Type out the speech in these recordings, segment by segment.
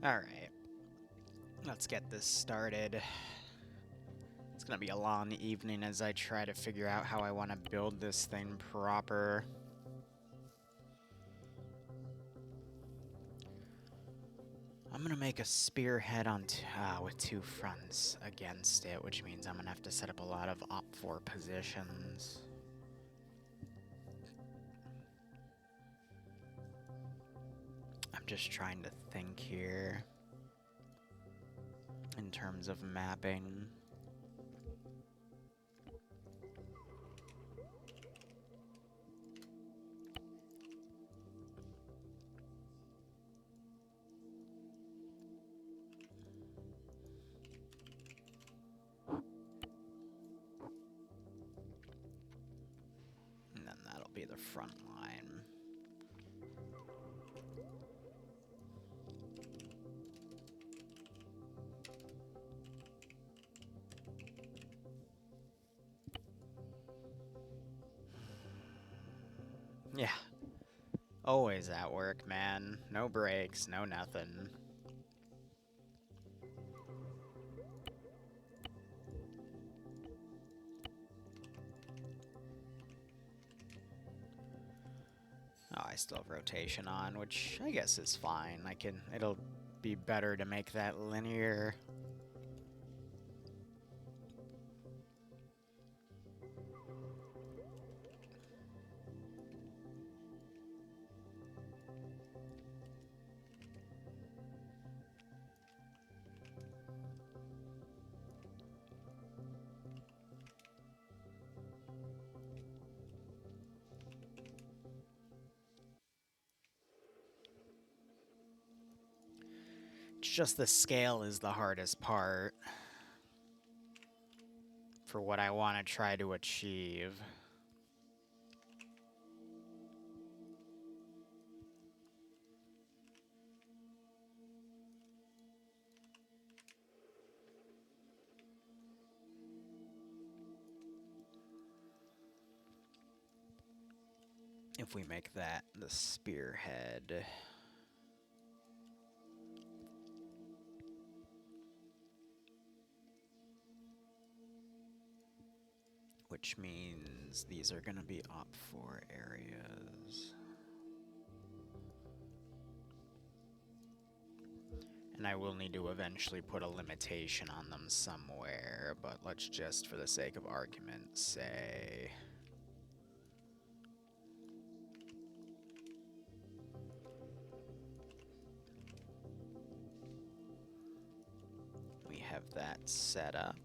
Alright, let's get this started. It's gonna be a long evening as I try to figure out how I want to build this thing proper. I'm gonna make a spearhead on with two fronts against it, which means I'm gonna have to set up a lot of op4 positions. I'm just trying to think here in terms of mapping. And then that'll be the front line. Yeah. Always at work, man. No breaks, no nothing. Oh, I still have rotation on, which I guess is fine. It'll be better to make that linear. It's just the scale is the hardest part for what I want to try to achieve. If we make that the spearhead. Which means these are going to be op4 areas. And I will need to eventually put a limitation on them somewhere, but let's just, for the sake of argument, say... we have that set up.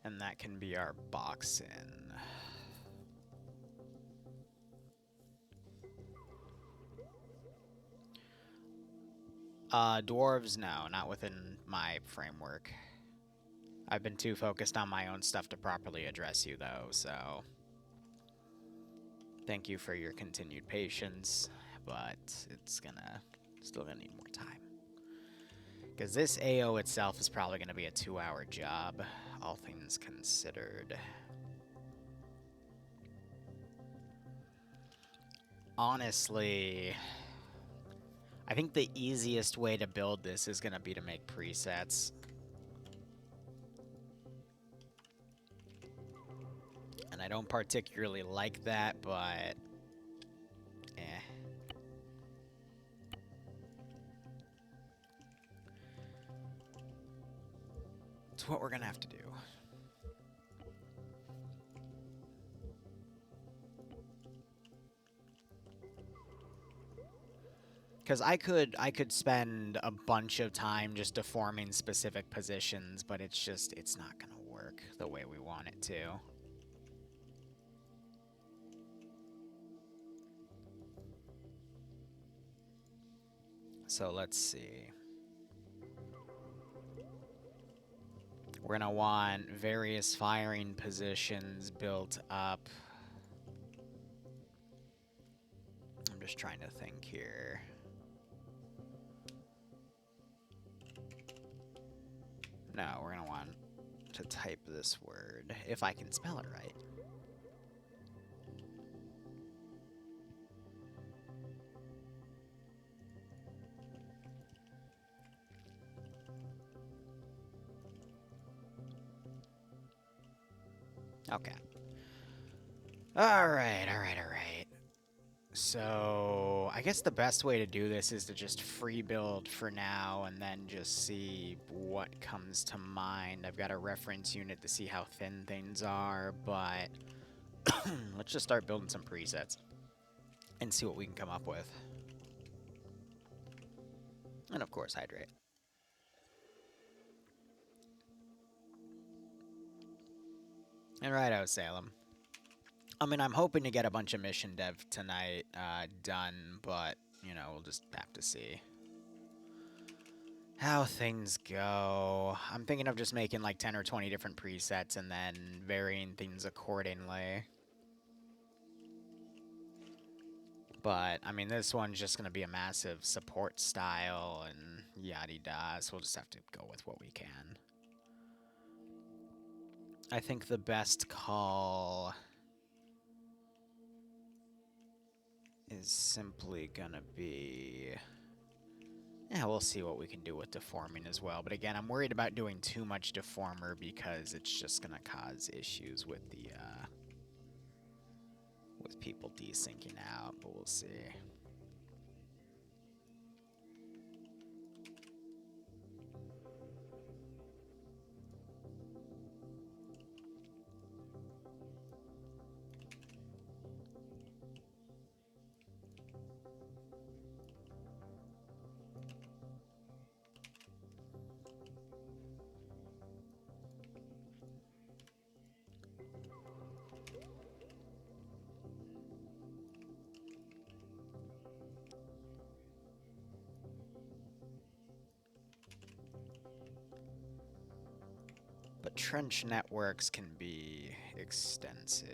And that can be our box in. Dwarves, no, not within my framework. I've been too focused on my own stuff to properly address you, though, so... thank you for your continued patience, but it's still gonna need more time. Because this AO itself is probably gonna be a 2-hour job, all things considered. Honestly, I think the easiest way to build this is gonna be to make presets. And I don't particularly like that, but... eh. It's what we're gonna have to do. Because I could spend a bunch of time just deforming specific positions, but it's not gonna work the way we want it to. So let's see. We're gonna want various firing positions built up. I'm just trying to think here. No, we're gonna want to type this word, if I can spell it right. Okay. Alright. So, I guess the best way to do this is to just free build for now and then just see what comes to mind. I've got a reference unit to see how thin things are, but let's just start building some presets and see what we can come up with. And of course, hydrate. And right out, Salem. I mean, I'm hoping to get a bunch of mission dev tonight done, but, you know, we'll just have to see how things go. I'm thinking of just making like 10 or 20 different presets and then varying things accordingly. But, I mean, this one's just going to be a massive support style and yada-da, so we'll just have to go with what we can. I think the best call is simply gonna be... Yeah, we'll see what we can do with deforming as well. But again, I'm worried about doing too much deformer because it's just gonna cause issues with the, with people desyncing out, but we'll see. But trench networks can be extensive.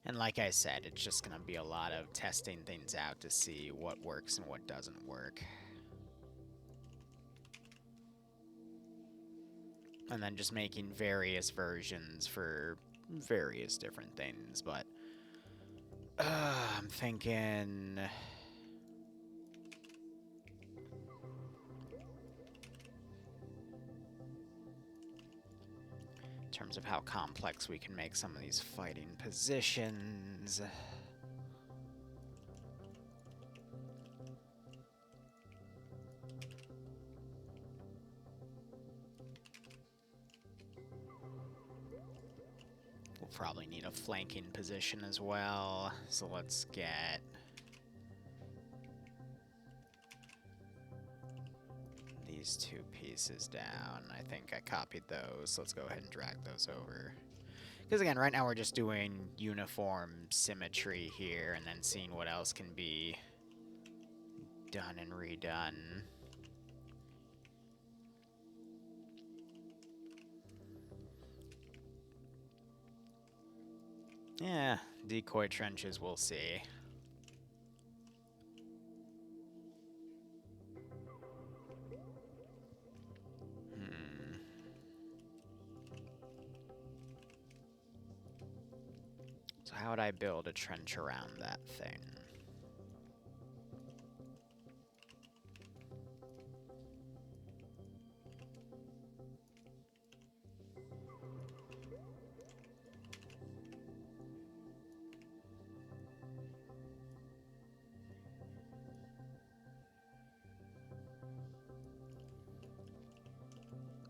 And like I said, it's just gonna be a lot of testing things out to see what works and what doesn't work. And then just making various versions for various different things, but... I'm thinking... in terms of how complex we can make some of these fighting positions. We'll probably need a flanking position as well, so let's get... these two pieces down. I think I copied those. Let's go ahead and drag those over. Because again, right now we're just doing uniform symmetry here and then seeing what else can be done and redone. Yeah, decoy trenches, we'll see. So how would I build a trench around that thing?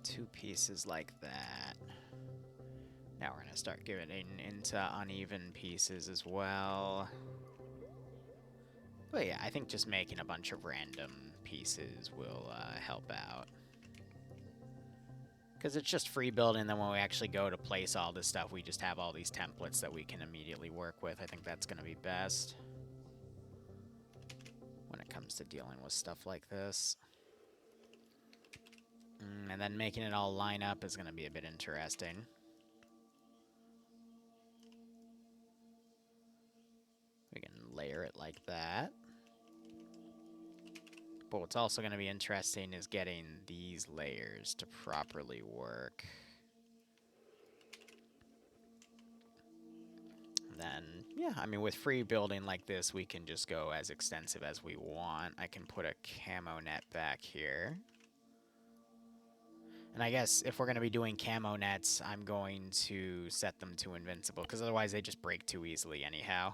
Two pieces like that. Now we're gonna start getting into uneven pieces as well. But yeah, I think just making a bunch of random pieces will help out. Because it's just free building, and then when we actually go to place all this stuff, we just have all these templates that we can immediately work with. I think that's gonna be best when it comes to dealing with stuff like this. then making it all line up is going to be a bit interesting. We can layer it like that. But what's also going to be interesting is getting these layers to properly work. Then, yeah, I mean, with free building like this, we can just go as extensive as we want. I can put a camo net back here. And I guess if we're going to be doing camo nets, I'm going to set them to invincible, because otherwise they just break too easily anyhow.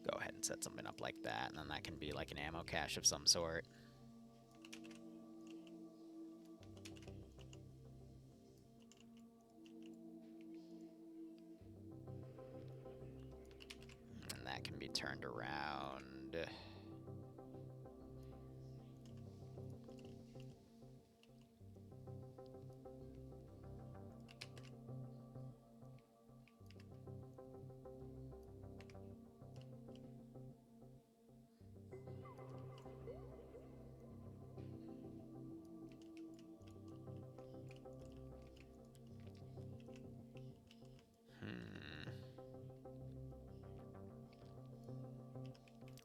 Go ahead and set something up like that, and then that can be like an ammo cache of some sort. And that can be turned around.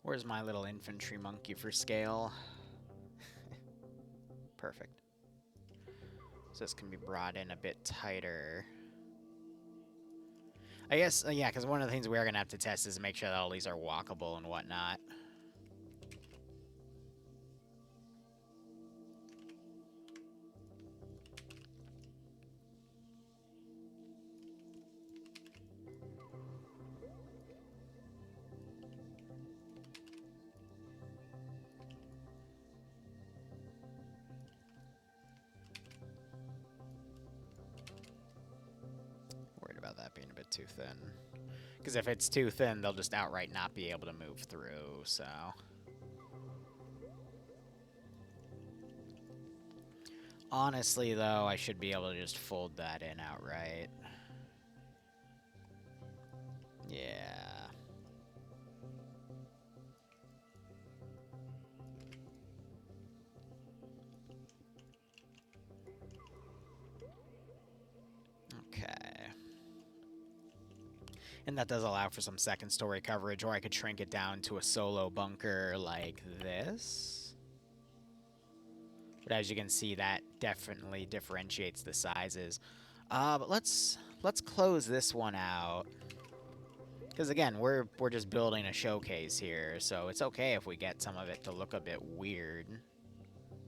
Where's my little infantry monkey for scale? Perfect. So this can be brought in a bit tighter. I guess, yeah, because one of the things we are going to have to test is make sure that all these are walkable and whatnot. Worried about that being a bit too thin. Because if it's too thin, they'll just outright not be able to move through, so... Honestly, though, I should be able to just fold that in outright. Yeah. Okay. And that does allow for some second story coverage, or I could shrink it down to a solo bunker like this. But as you can see, that definitely differentiates the sizes. But let's close this one out. Because again, we're just building a showcase here, so it's okay if we get some of it to look a bit weird.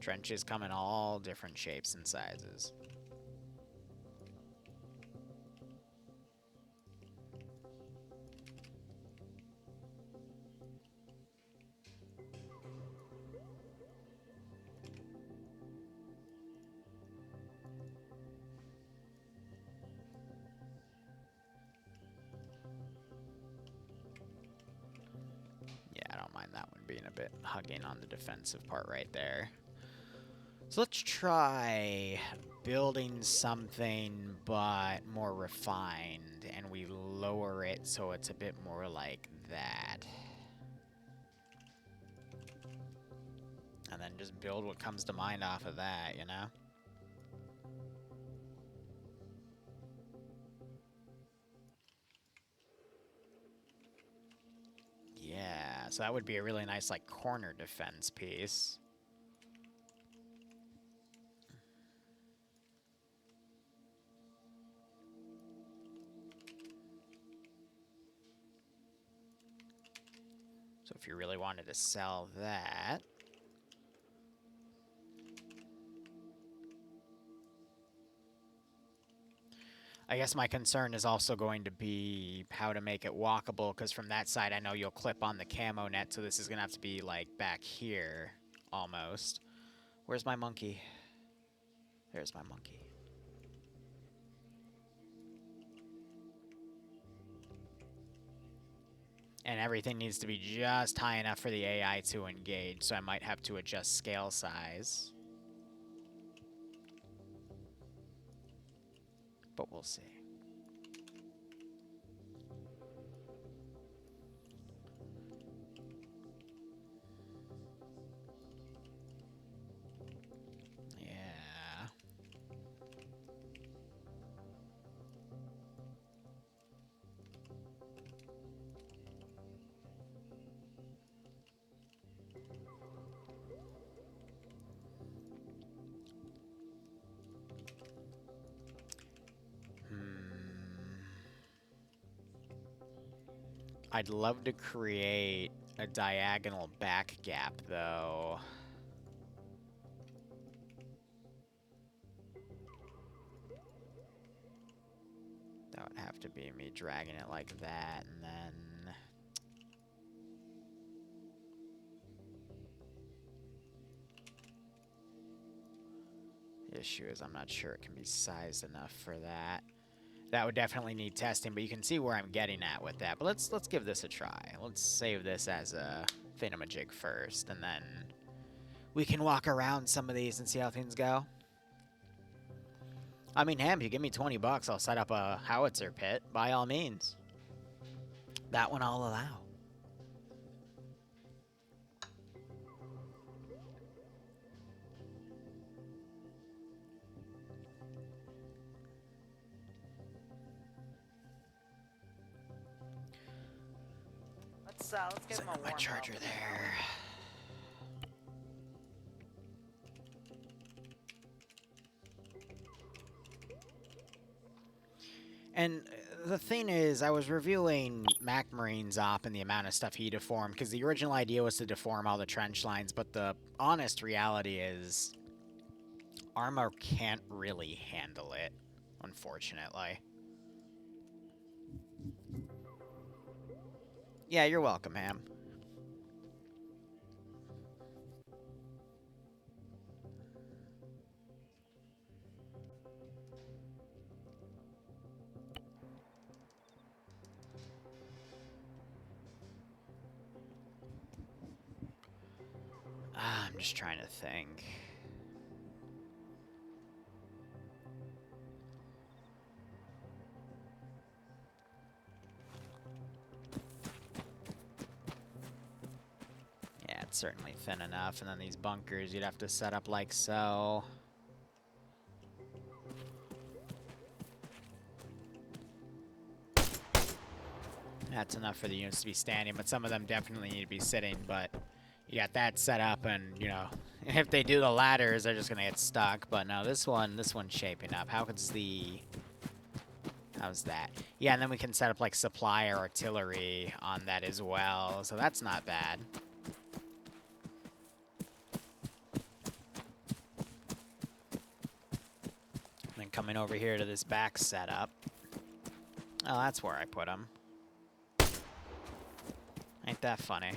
Trenches come in all different shapes and sizes. Yeah, I don't mind that one being a bit hugging on the defensive part right there. So let's try building something, but more refined, and we lower it so it's a bit more like that. And then just build what comes to mind off of that, you know? Yeah, so that would be a really nice, like, corner defense piece. So if you really wanted to sell that... I guess my concern is also going to be how to make it walkable, because from that side I know you'll clip on the camo net, so this is going to have to be, like, back here, almost. Where's my monkey? There's my monkey. And everything needs to be just high enough for the AI to engage, so I might have to adjust scale size. But we'll see. I'd love to create a diagonal back gap, though. That would have to be me dragging it like that, and then... The issue is I'm not sure it can be sized enough for that. That would definitely need testing, but you can see where I'm getting at with that. But let's give this a try. Let's save this as a thingamajig first, and then we can walk around some of these and see how things go. I mean, Ham, if you give me 20 bucks, I'll set up a howitzer pit, by all means. That one I'll allow. Let's get him a warm my charger there. And the thing is, I was reviewing Mac Marine's op and the amount of stuff he deformed, because the original idea was to deform all the trench lines, but the honest reality is armor can't really handle it, unfortunately. Yeah, you're welcome, Ham. I'm just trying to think. Yeah, it's certainly thin enough, and then these bunkers you'd have to set up like so. That's enough for the units to be standing, but some of them definitely need to be sitting, but you got that set up, and, you know, if they do the ladders, they're just gonna get stuck. But no, this one's shaping up. How's that? Yeah, and then we can set up, like, supply or artillery on that as well, so that's not bad. And then coming over here to this back setup. Oh, that's where I put them. Ain't that funny?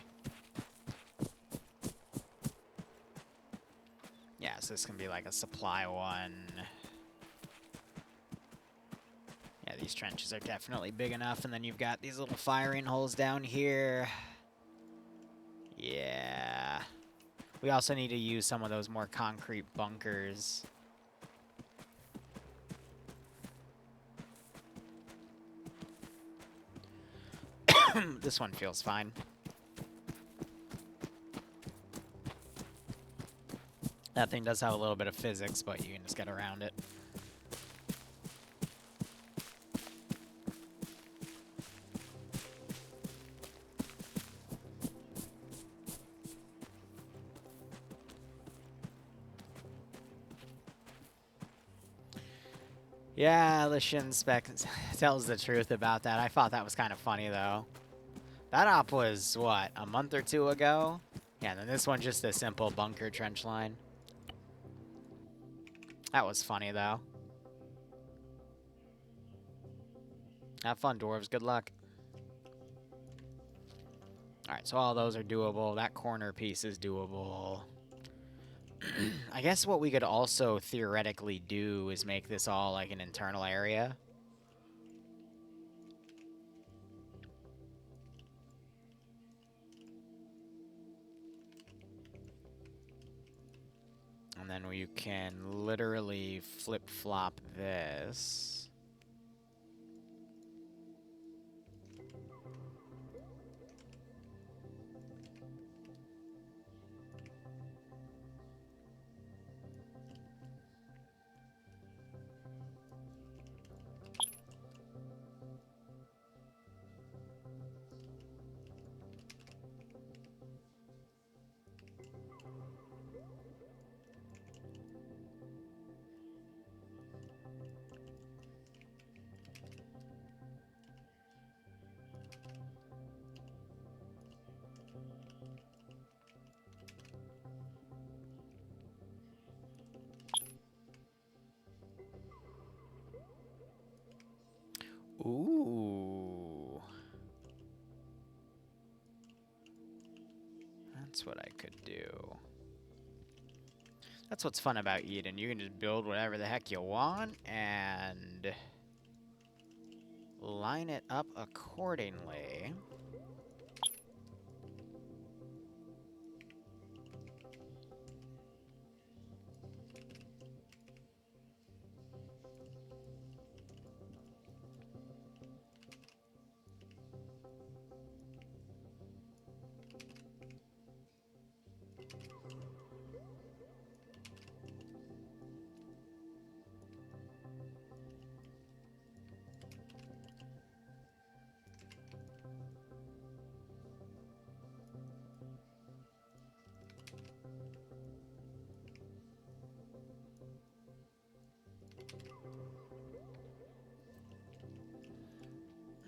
Yeah, so this can be like a supply one. Yeah, these trenches are definitely big enough, and then you've got these little firing holes down here. Yeah. We also need to use some of those more concrete bunkers. This one feels fine. That thing does have a little bit of physics, but you can just get around it. Yeah, the Shin spec tells the truth about that. I thought that was kind of funny, though. That op was, what, a month or two ago? Yeah, and then this one's just a simple bunker trench line. That was funny, though. Have fun, dwarves. Good luck. Alright, so all those are doable. That corner piece is doable. I guess what we could also theoretically do is make this all like an internal area. And then you can literally flip-flop this. That's what I could do. That's what's fun about Eden. You can just build whatever the heck you want and line it up accordingly.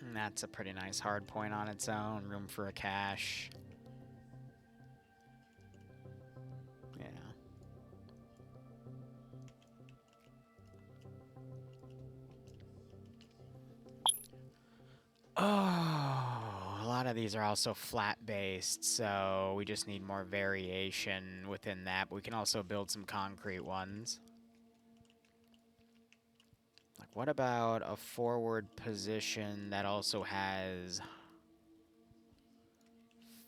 And that's a pretty nice hard point on its own. Room for a cache. Yeah. Oh, a lot of these are also flat-based, so we just need more variation within that. But we can also build some concrete ones. Like, what about a forward position that also has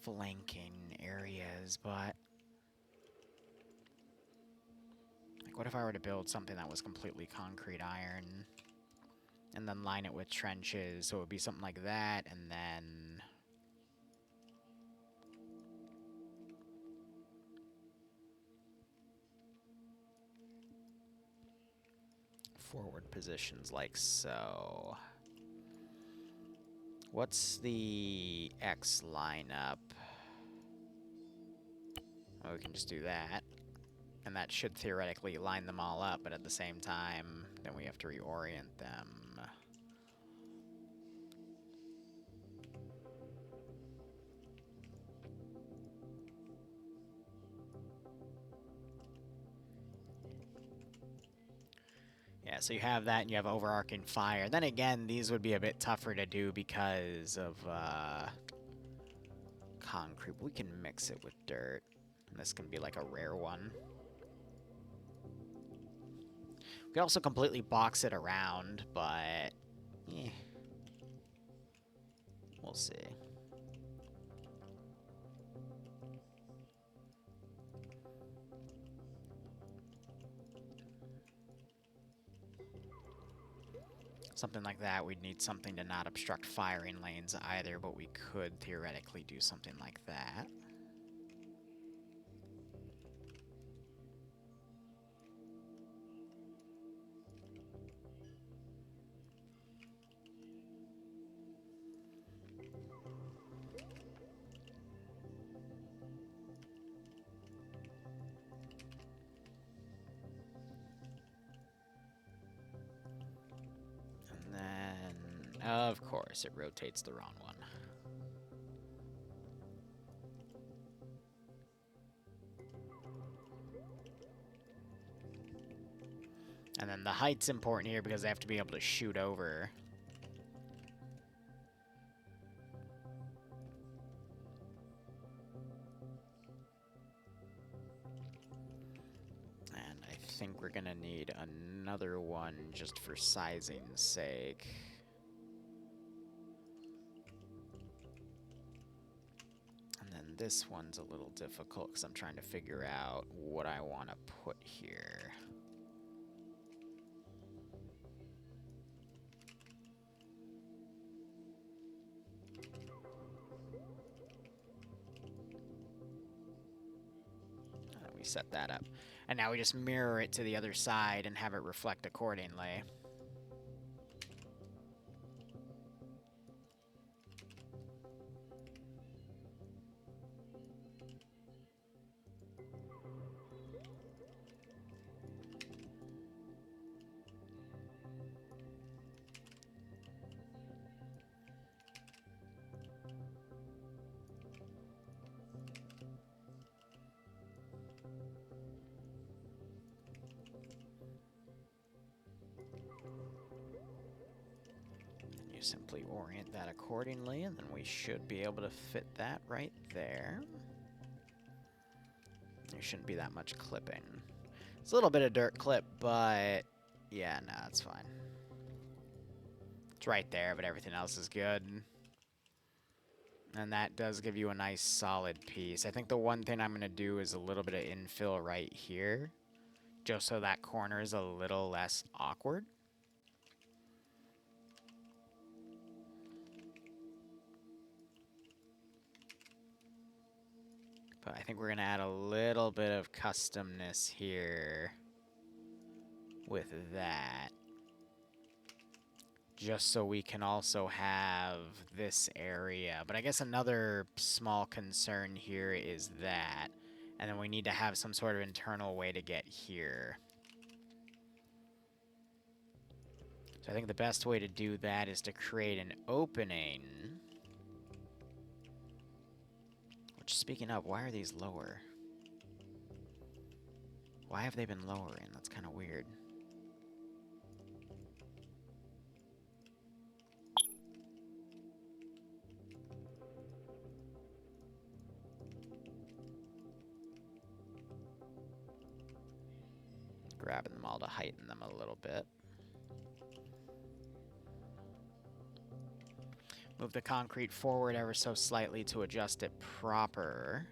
flanking areas, but... Like, what if I were to build something that was completely concrete iron? And then line it with trenches, so it would be something like that, and then... forward positions like so. What's the X lineup? Oh, we can just do that. And that should theoretically line them all up, but at the same time, then we have to reorient them. Yeah, so you have that and you have overarching fire. Then again, these would be a bit tougher to do because of concrete. We can mix it with dirt. And this can be like a rare one. We could also completely box it around, but... eh. We'll see. Something like that, we'd need something to not obstruct firing lanes either, but we could theoretically do something like that. And then, of course, it rotates the wrong one. And then the height's important here because they have to be able to shoot over. And I think we're gonna need another one just for sizing's sake. And then this one's a little difficult because I'm trying to figure out what I want to put here. We set that up. And now we just mirror it to the other side and have it reflect accordingly. You simply orient that accordingly, and then we should be able to fit that right there. There shouldn't be that much clipping. It's a little bit of dirt clip, but yeah, no, that's fine. It's right there, but everything else is good. And that does give you a nice solid piece. I think the one thing I'm going to do is a little bit of infill right here, just so that corner is a little less awkward. But I think we're going to add a little bit of customness here with that. Just so we can also have this area. But I guess another small concern here is that. And then we need to have some sort of internal way to get here. So I think the best way to do that is to create an opening. Which, speaking of, why are these lower? Why have they been lowering? That's kind of weird. Grabbing them all to heighten them a little bit. Move the concrete forward ever so slightly to adjust it proper.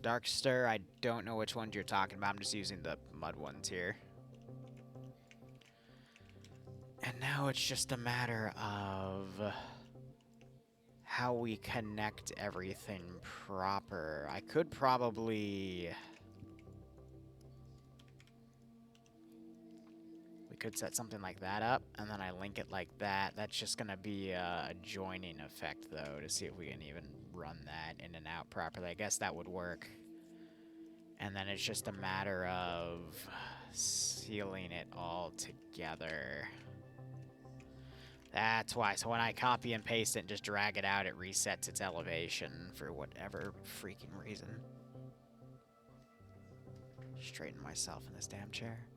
Dark Stir, I don't know which ones you're talking about. I'm just using the mud ones here. And now it's just a matter of how we connect everything proper. I could probably... We could set something like that up, and then I link it like that. That's just going to be a joining effect, though, to see if we can even run that in and out properly. I guess that would work. And then it's just a matter of sealing it all together. That's why. So when I copy and paste it and just drag it out, it resets its elevation for whatever freaking reason. Straighten myself in this damn chair.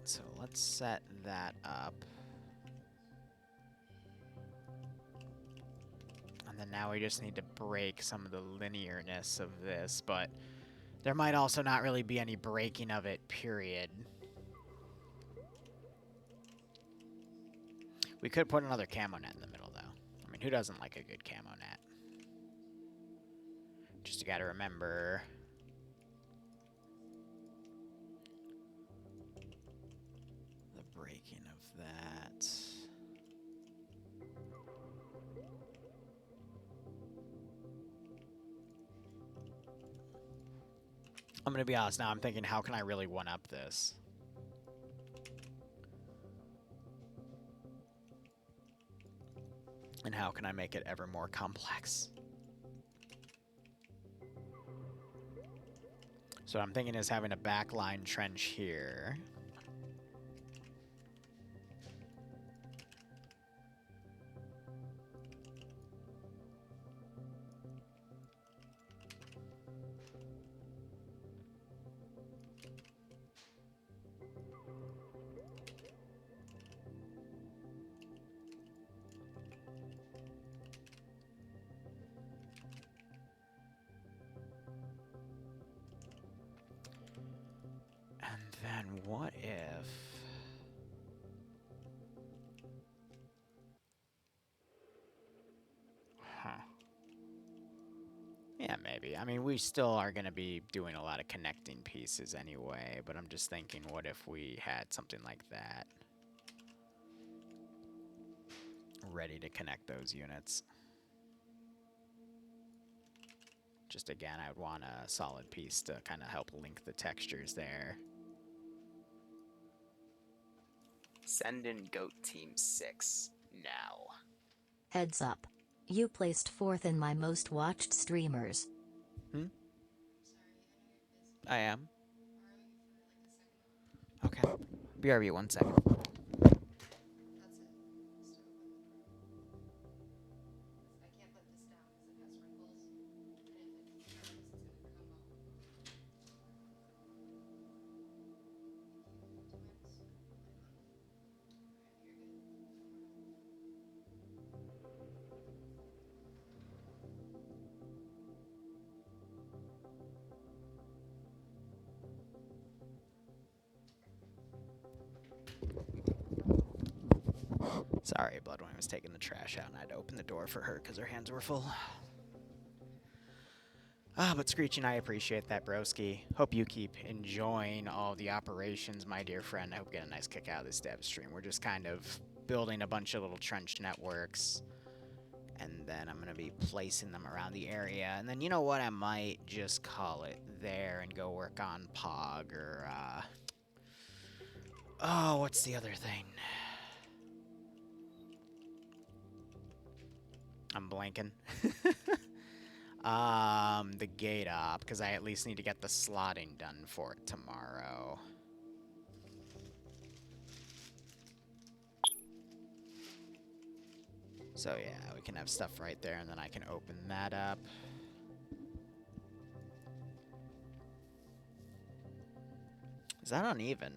So let's set that up. And then now we just need to break some of the linearness of this, but there might also not really be any breaking of it, period. We could put another camo net in the middle, though. I mean, who doesn't like a good camo net? Just you gotta remember... the breaking of that... I'm gonna be honest now, I'm thinking, how can I really one-up this? And how can I make it ever more complex? So what I'm thinking is having a backline trench here. Then what if... Huh. Yeah, maybe. I mean, we still are going to be doing a lot of connecting pieces anyway, but I'm just thinking, what if we had something like that? Ready to connect those units. Just again, I would want a solid piece to kind of help link the textures there. Send in Goat Team 6 now. Heads up. You placed 4th in my most watched streamers. I am. Okay. BRB, 1 second. Sorry, Bloodwing was taking the trash out and I had to open the door for her because her hands were full. But Screech and I appreciate that, broski. Hope you keep enjoying all the operations, my dear friend. I hope you get a nice kick out of this dev stream. We're just kind of building a bunch of little trench networks. And then I'm going to be placing them around the area. And then, you know what? I might just call it there and go work on Pog or, oh, what's the other thing? I'm blanking. The gate op, because I at least need to get the slotting done for it tomorrow. So yeah, we can have stuff right there, and then I can open that up. Is that uneven?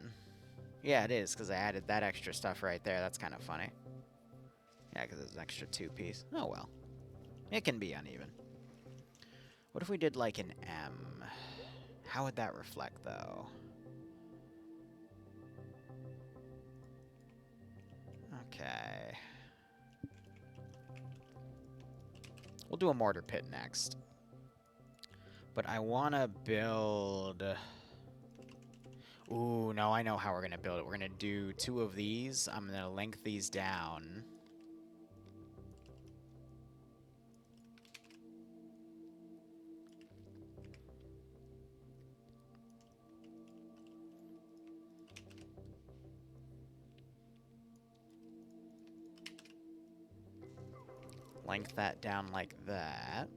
Yeah, it is, because I added that extra stuff right there. That's kind of funny. Yeah, because it's an extra 2-piece. Oh well. It can be uneven. What if we did like an M? How would that reflect, though? Okay. We'll do a mortar pit next. But I want to build... Ooh, no, I know how we're going to build it. We're going to do 2 of these. I'm going to link these down. Length that down like that.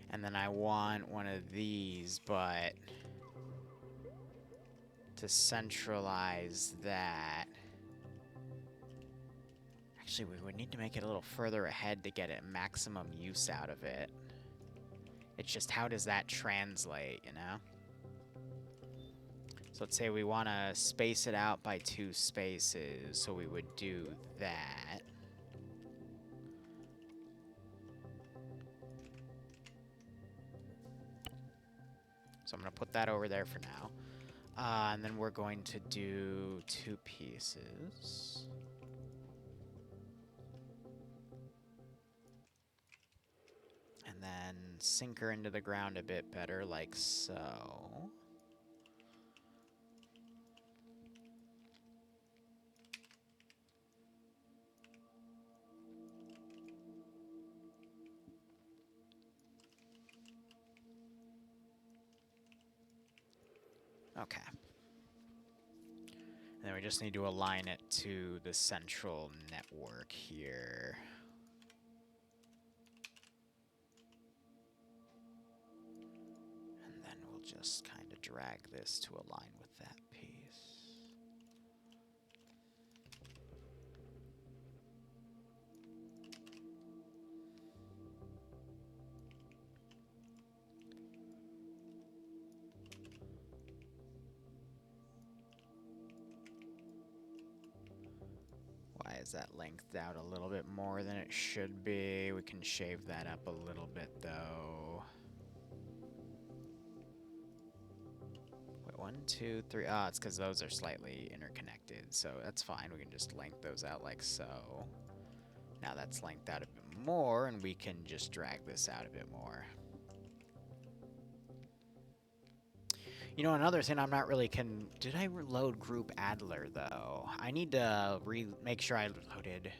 And then I want one of these, but to centralize that. Actually, we would need to make it a little further ahead to get it maximum use out of it. It's just, how does that translate, you know? So let's say we want to space it out by 2 spaces, so we would do that. So I'm going to put that over there for now. And then we're going to do 2 pieces. And then sink her into the ground a bit better, like so. Okay. And then we just need to align it to the central network here. And then we'll just kind of drag this to align with that piece. Why is that lengthed out a little bit more than it should be? We can shave that up a little bit, though. Wait, 1, 2, 3. Ah, it's because those are slightly interconnected, so that's fine. We can just length those out like so. Now that's lengthed out a bit more, and we can just drag this out a bit more. You know, another thing I'm not really did I reload Group Adler, though? I need to make sure I loaded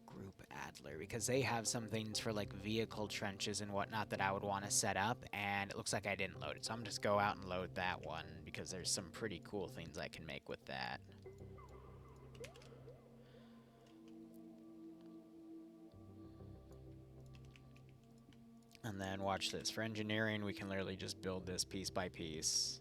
Group Adler, because they have some things for, like, vehicle trenches and whatnot that I would want to set up, and it looks like I didn't load it. So I'm just go out and load that one, because there's some pretty cool things I can make with that. And then watch this. For engineering, we can literally just build this piece by piece.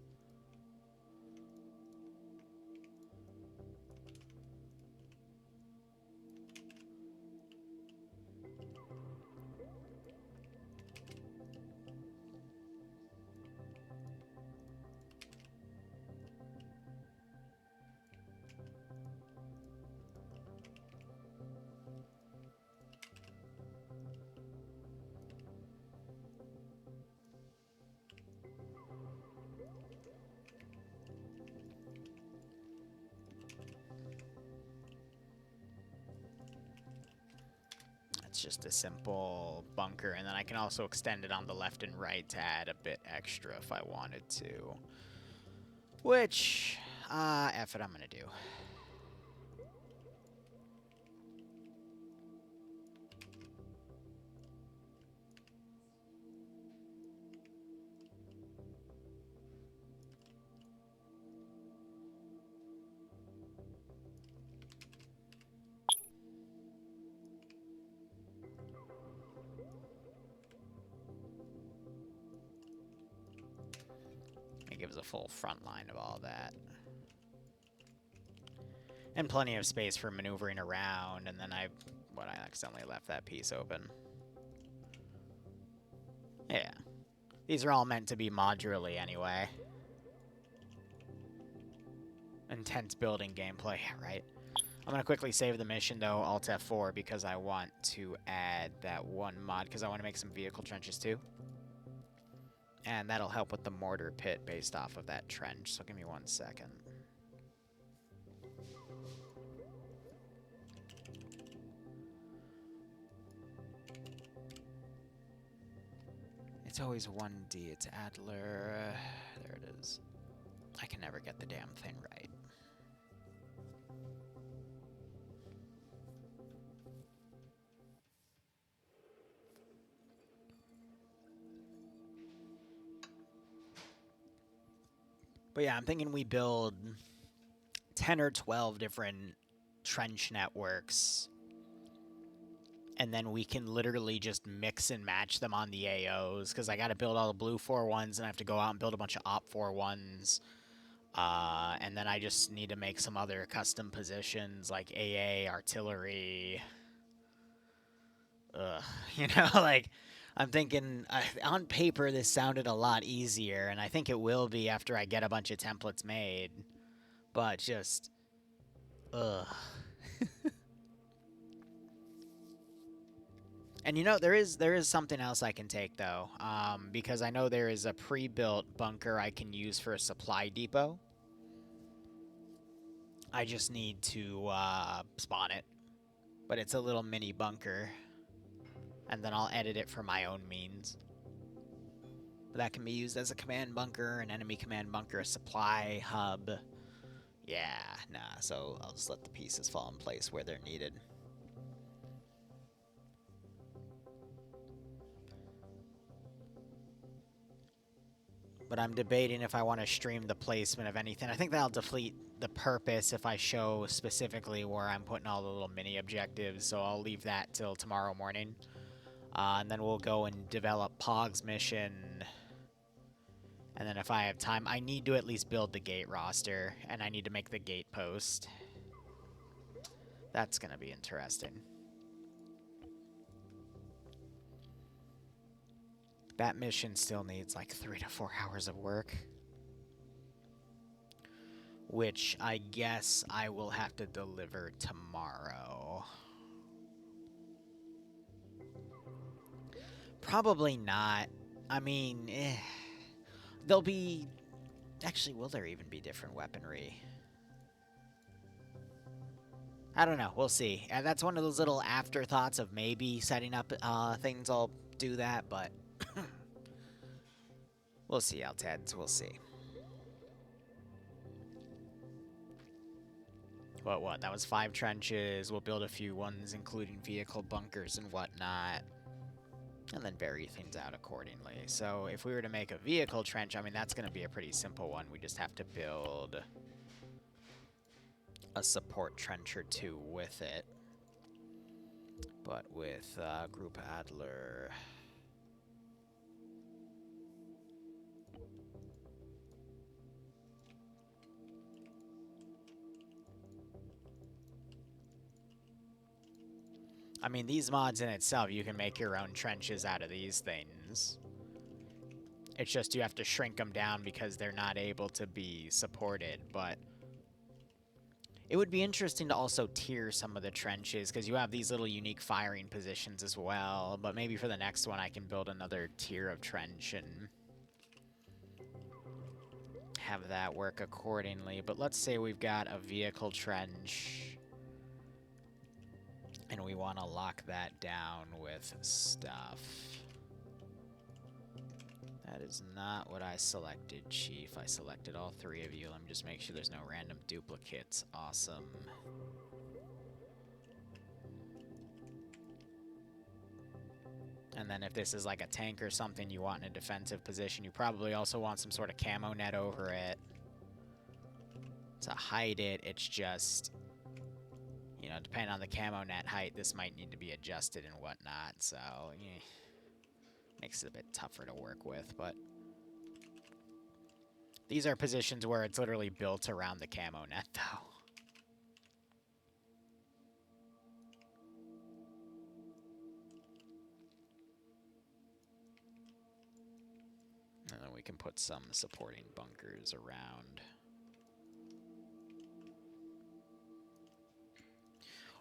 it's just a simple bunker, and then I can also extend it on the left and right to add a bit extra if I wanted to. Which, F it, I'm gonna do. It gives a full front line of all that. And plenty of space for maneuvering around, and then I accidentally left that piece open. Yeah. These are all meant to be modularly anyway. Intense building gameplay, right? I'm going to quickly save the mission, though, Alt F4, because I want to add that one mod, because I want to make some vehicle trenches, too. And that'll help with the mortar pit based off of that trench, so give me 1 second. It's always 1D, it's Adler. There it is. I can never get the damn thing right. But yeah, I'm thinking we build 10 or 12 different trench networks. And then we can literally just mix and match them on the AOs. Because I got to build all the blue 4-1s, and I have to go out and build a bunch of op 4-1s. And then I just need to make some other custom positions like AA, artillery. You know, like, I'm thinking, on paper this sounded a lot easier, and I think it will be after I get a bunch of templates made. But just, And you know, there is something else I can take, though, because I know there is a pre-built bunker I can use for a supply depot. I just need to spawn it, but it's a little mini bunker, and then I'll edit it for my own means. But that can be used as a command bunker, an enemy command bunker, a supply hub. Yeah, nah, so I'll just let the pieces fall in place where they're needed. But I'm debating if I want to stream the placement of anything. I think that'll defeat the purpose if I show specifically where I'm putting all the little mini objectives, so I'll leave that till tomorrow morning. And then we'll go and develop Pog's mission. And then if I have time, I need to at least build the gate roster, and I need to make the gate post. That's going to be interesting. That mission still needs like 3 to 4 hours of work. Which I guess I will have to deliver tomorrow. Probably not. I mean, there'll be... Actually, will there even be different weaponry? I don't know. We'll see. And that's one of those little afterthoughts of maybe setting up things. I'll do that, but... We'll see, Altads. We'll see. What? That was 5 trenches. We'll build a few ones, including vehicle bunkers and whatnot. And then vary things out accordingly. So if we were to make a vehicle trench, I mean, that's going to be a pretty simple one. We just have to build a support trench or 2 with it. But with Group Adler... I mean, these mods in itself, you can make your own trenches out of these things. It's just you have to shrink them down because they're not able to be supported, but... It would be interesting to also tier some of the trenches, because you have these little unique firing positions as well, but maybe for the next one I can build another tier of trench and have that work accordingly. But let's say we've got a vehicle trench... And we want to lock that down with stuff. That is not what I selected, Chief. I selected all three of you. Let me just make sure there's no random duplicates. Awesome. And then if this is like a tank or something you want in a defensive position, you probably also want some sort of camo net over it. To hide it, it's just, you know, depending on the camo net height, this might need to be adjusted and whatnot, so, yeah, makes it a bit tougher to work with, but these are positions where it's literally built around the camo net, though. And then we can put some supporting bunkers around.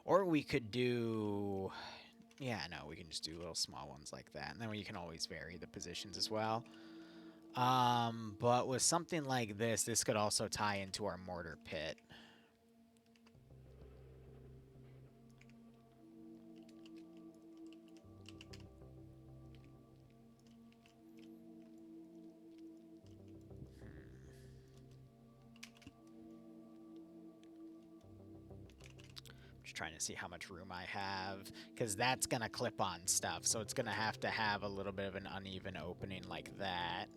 Or we could do... Yeah, no, we can just do little small ones like that. And then you can always vary the positions as well. But with something like this, this could also tie into our mortar pit. Trying to see how much room I have, because that's gonna clip on stuff, so it's gonna have to have a little bit of an uneven opening like that.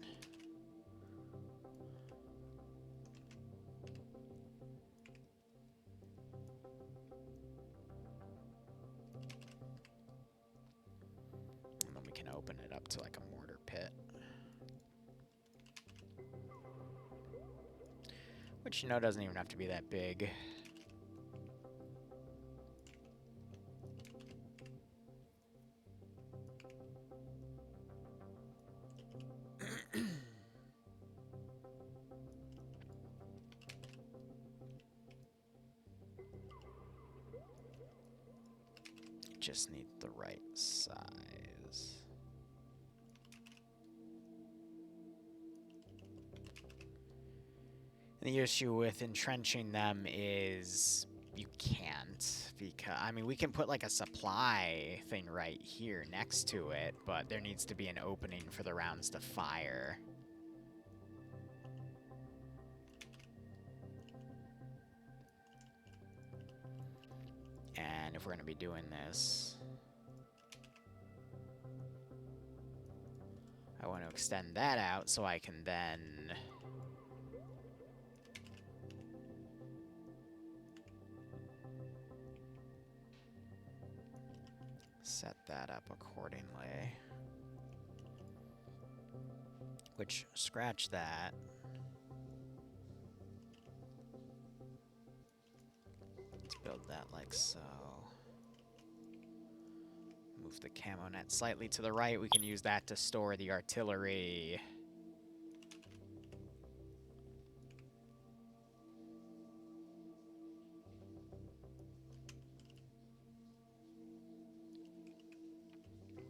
And then we can open it up to like a mortar pit. Which, you know, doesn't even have to be that big. Just need the right size. And the issue with entrenching them is you can't, because, I mean, we can put like a supply thing right here next to it, but there needs to be an opening for the rounds to fire. And if we're going to be doing this, I want to extend that out so I can then set that up accordingly. Which, scratch that. Let's build that like so. Move the camo net slightly to the right. We can use that to store the artillery.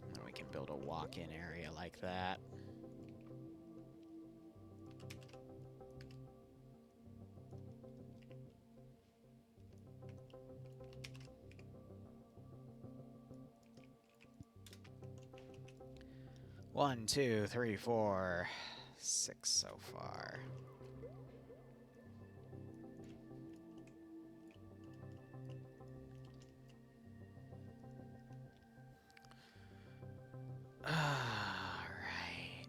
And then we can build a walk-in area like that. One, two, three, four, 6 so far. All right.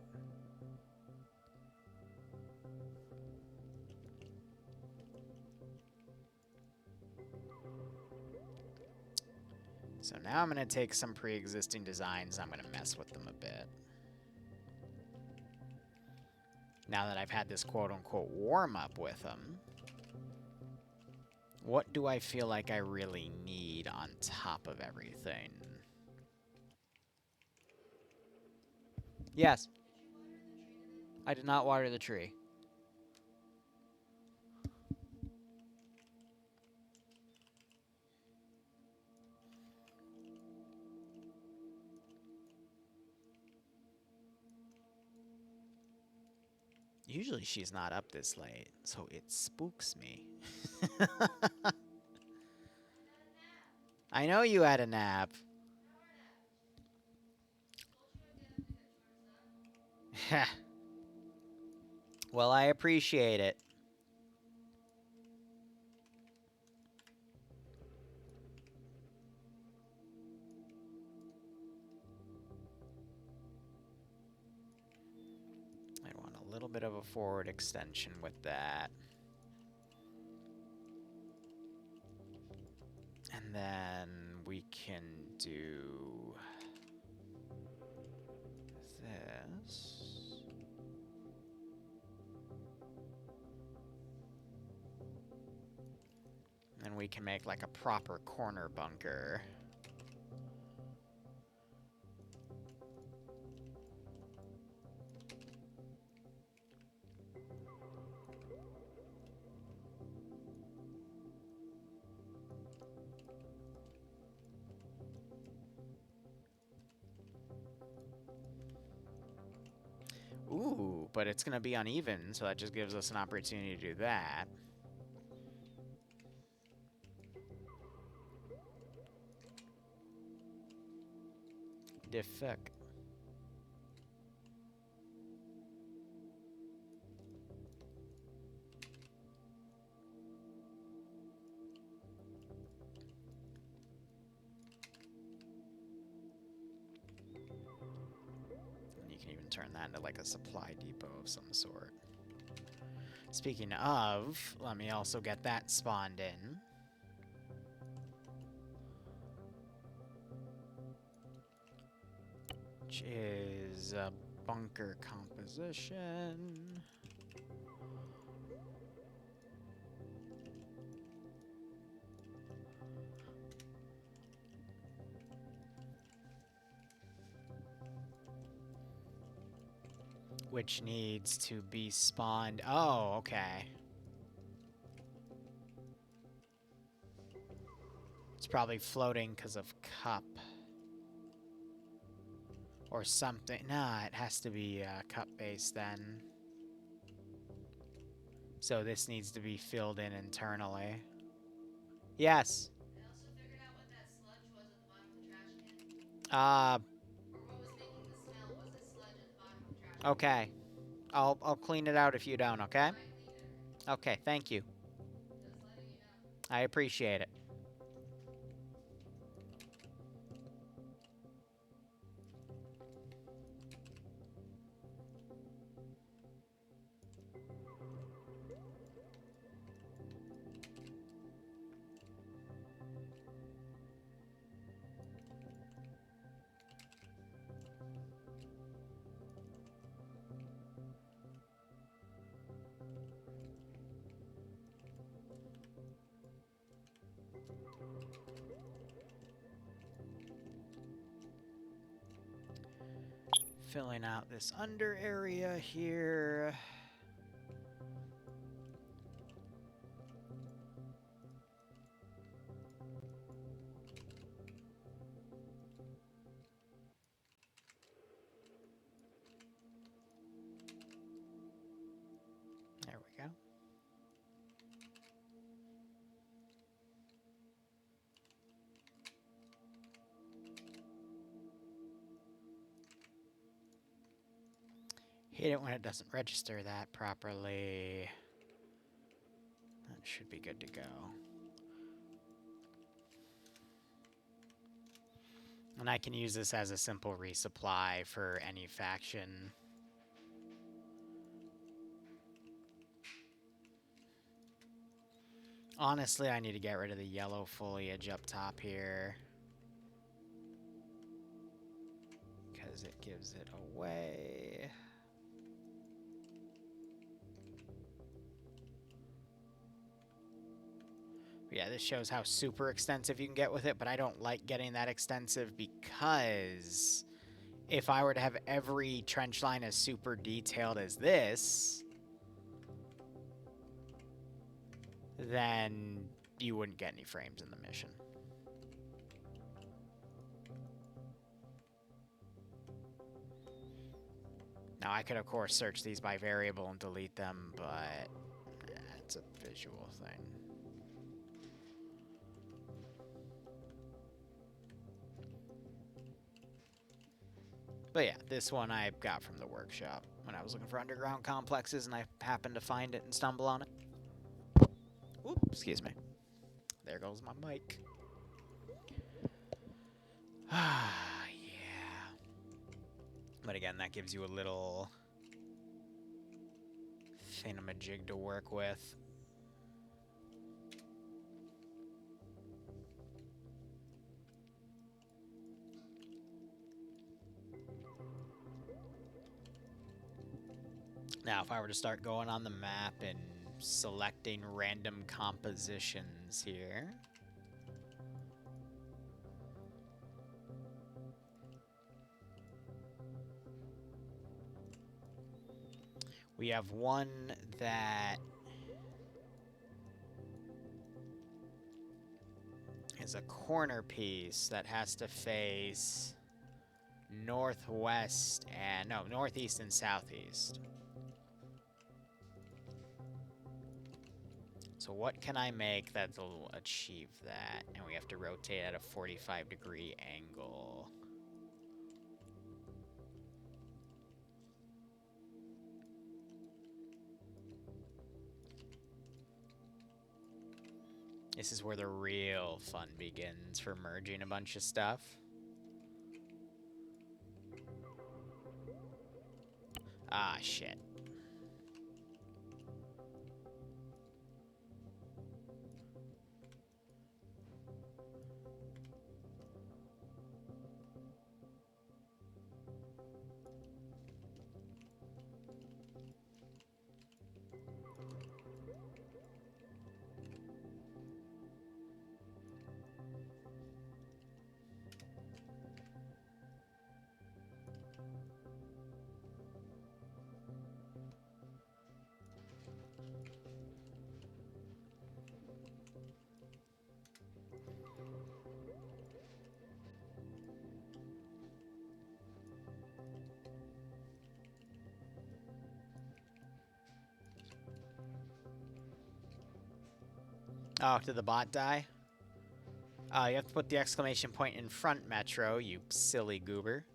So now I'm going to take some pre-existing designs. I'm going to mess with them a bit. Now that I've had this quote-unquote warm-up with them, what do I feel like I really need on top of everything? Yes. I did not water the tree. Usually she's not up this late, so it spooks me. I know you had a nap. Well, I appreciate it. I want a little bit of a forward extension with that. And then we can do this. And we can make like a proper corner bunker. Ooh, but it's gonna be uneven, so that just gives us an opportunity to do that. The fuck? And you can even turn that into like a supply depot of some sort. Speaking of, let me also get that spawned in. Which is a bunker composition. Which needs to be spawned. Oh, okay. It's probably floating because of cup. Or something. Nah, it has to be cup based then. So this needs to be filled in internally. Yes. I also figured out what that sludge was at the bottom of the trash can. Uh, Or what was making the smell was the sludge at the bottom of the trash can. okay. I'll clean it out if you don't, okay? I cleaned it already. Okay, thank you. Just letting you know. I appreciate it. Filling out this under area here. There we go. Hate it when it doesn't register that properly. That should be good to go. And I can use this as a simple resupply for any faction. Honestly, I need to get rid of the yellow foliage up top here. Because it gives it away. Yeah, this shows how super extensive you can get with it, but I don't like getting that extensive because if I were to have every trench line as super detailed as this, then you wouldn't get any frames in the mission. Now, I could, of course, search these by variable and delete them, but it's a visual thing. But yeah, this one I got from the workshop when I was looking for underground complexes, and I happened to find it and stumble on it. Oop, excuse me. There goes my mic. Ah, yeah. But again, that gives you a little thingamajig to work with. Now, if I were to start going on the map and selecting random compositions here. We have one that is a corner piece that has to face northwest and no, northeast and southeast. So what can I make that'll achieve that? And we have to rotate at a 45-degree angle. This is where the real fun begins for merging a bunch of stuff. Ah, shit. Oh, did the bot die? You have to put the exclamation point in front, Metro, you silly goober.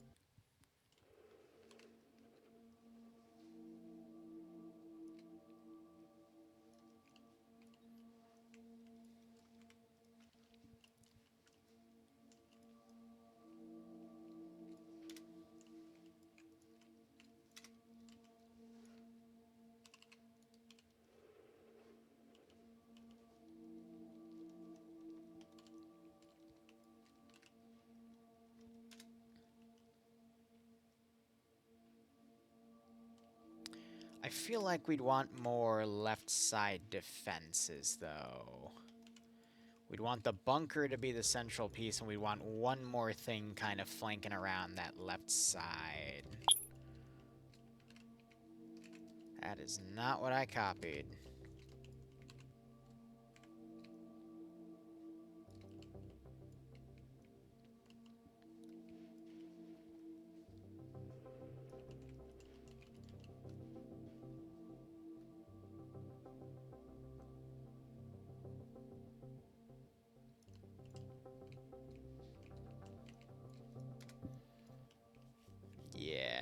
I feel like we'd want more left side defenses, though. We'd want the bunker to be the central piece, and we'd want one more thing kind of flanking around that left side. That is not what I copied. Yeah.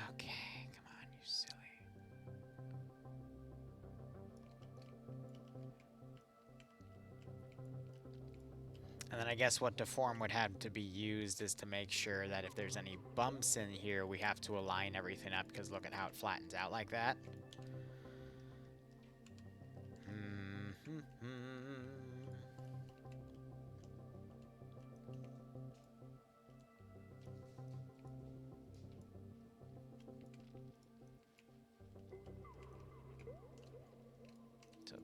Okay, come on, you silly. And then I guess what deform would have to be used is to make sure that if there's any bumps in here, we have to align everything up, because look at how it flattens out like that.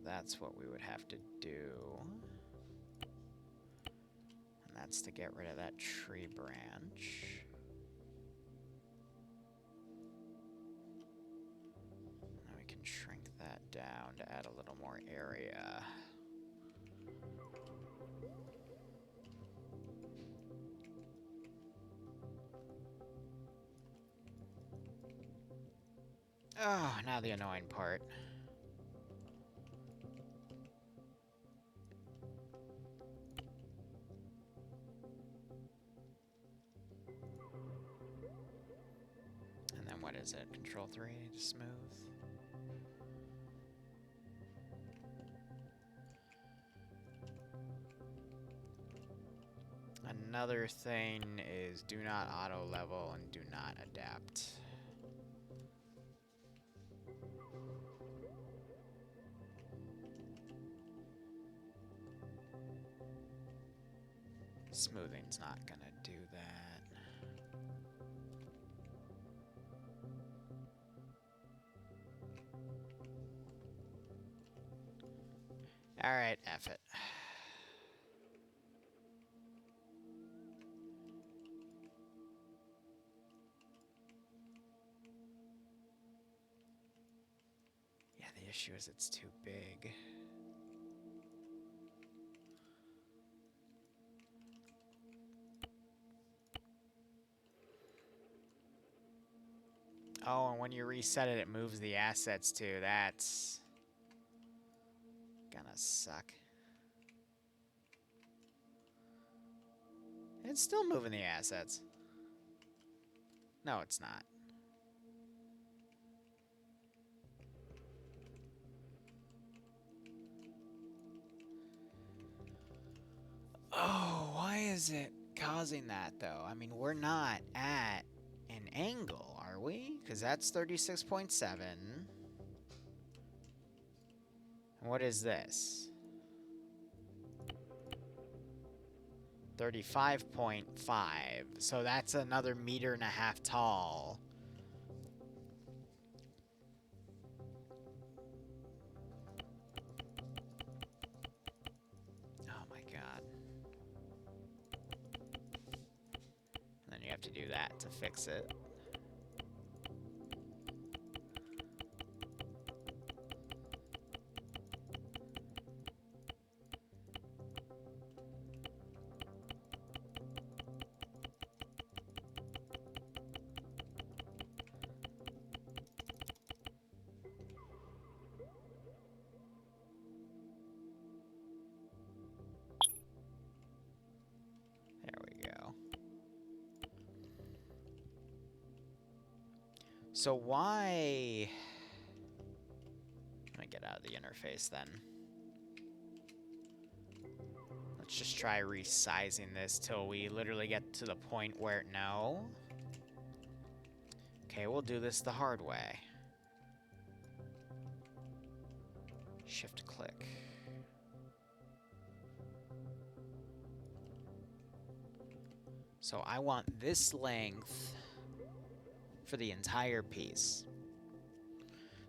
that's what we would have to do. And that's to get rid of that tree branch. Now we can shrink that down to add a little more area. Oh, now the annoying part. And then what is it? Control 3 to smooth. Another thing is do not auto level and do not adapt. Smoothing's not gonna do that. Alright, F it. Yeah, the issue is it's too big. Oh, and when you reset it, it moves the assets too. That's gonna suck. It's still moving the assets. No, it's not. Oh, why is it causing that, though? I mean, we're not at an angle, are we? Because that's 36.7. And what is this? 35.5. So that's another 1.5 meters tall. Oh my god. And then you have to do that to fix it. So why... Let me get out of the interface then. Let's just try resizing this till we literally get to the point where... No. Okay, we'll do this the hard way. Shift click. So I want this length for the entire piece.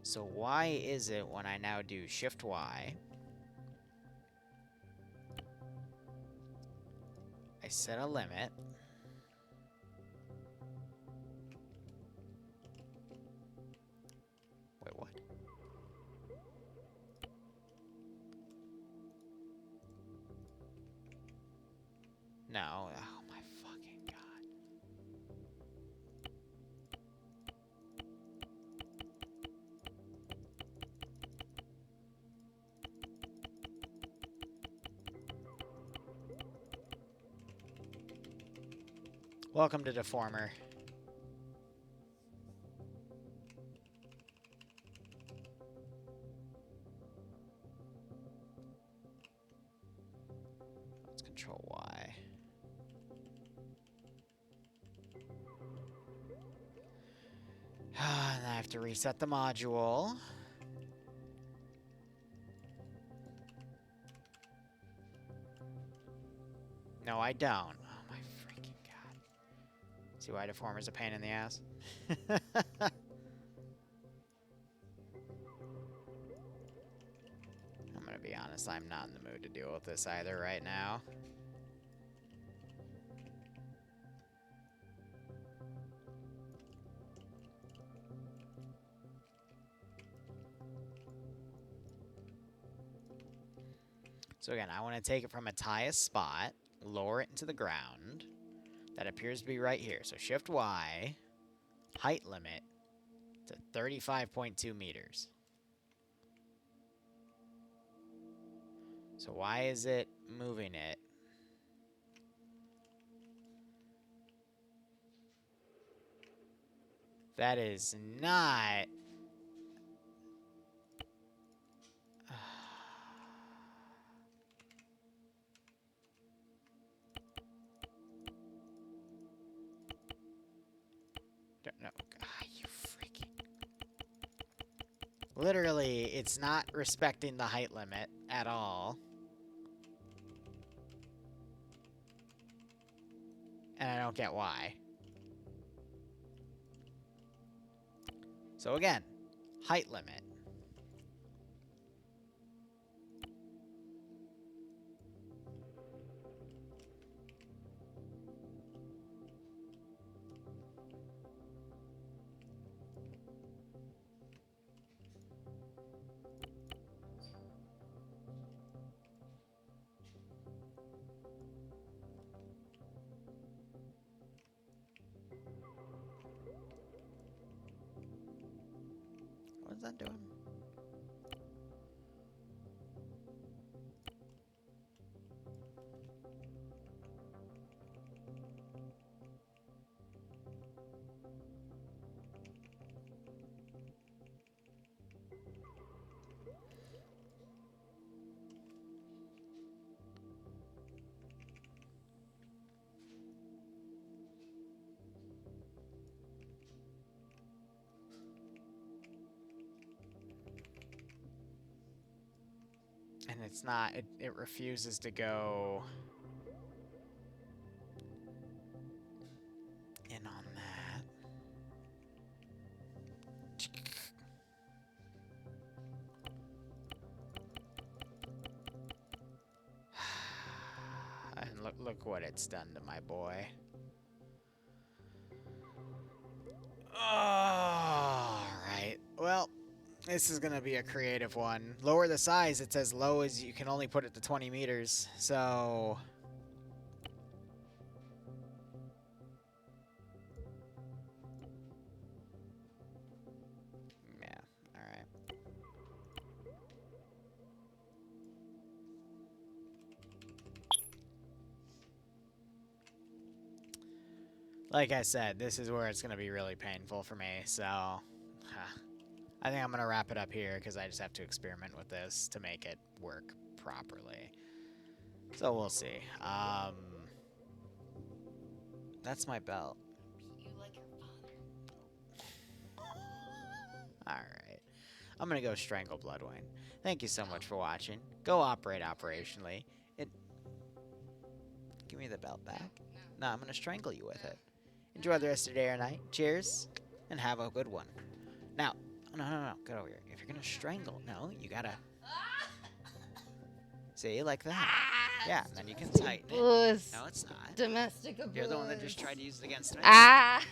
So why is it when I now do Shift Y, I set a limit, wait, what? No, oh my fucking god. Welcome to Deformer. Let's control Y. And I have to reset the module. No, I don't. Oh my freaking god. See why Deformer's a pain in the ass? honest, I'm not in the mood to deal with this either right now. So again, I want to take it from its highest spot, lower it into the ground. That appears to be right here. So Shift Y, height limit to 35.2 meters. So why is it moving it? That is not... No, you freaking... Literally, it's not respecting the height limit at all. And I don't get why. So again, height limit. What is that doing? And it's not, it refuses to go in on that. And look what it's done to my boy. Alright, well, this is gonna be a creative one. Lower the size, it's as low as you can only put it to 20 meters, so... Yeah, alright. Like I said, this is where it's gonna be really painful for me, so... I think I'm gonna wrap it up here, because I just have to experiment with this to make it work properly. So we'll see. That's my belt. You like your father. Alright. I'm gonna go strangle Bloodwing. Thank you so much for watching. Go operate operationally. Give me the belt back. No, I'm gonna strangle you with it. Enjoy the rest of your day or night. Cheers, and have a good one. Now, no, get over here. If you're gonna strangle, no, you gotta... See, like that. Yeah, and then you can tighten it. No, it's not. Domestic abuse. You're the one that just tried to use it against me. Ah!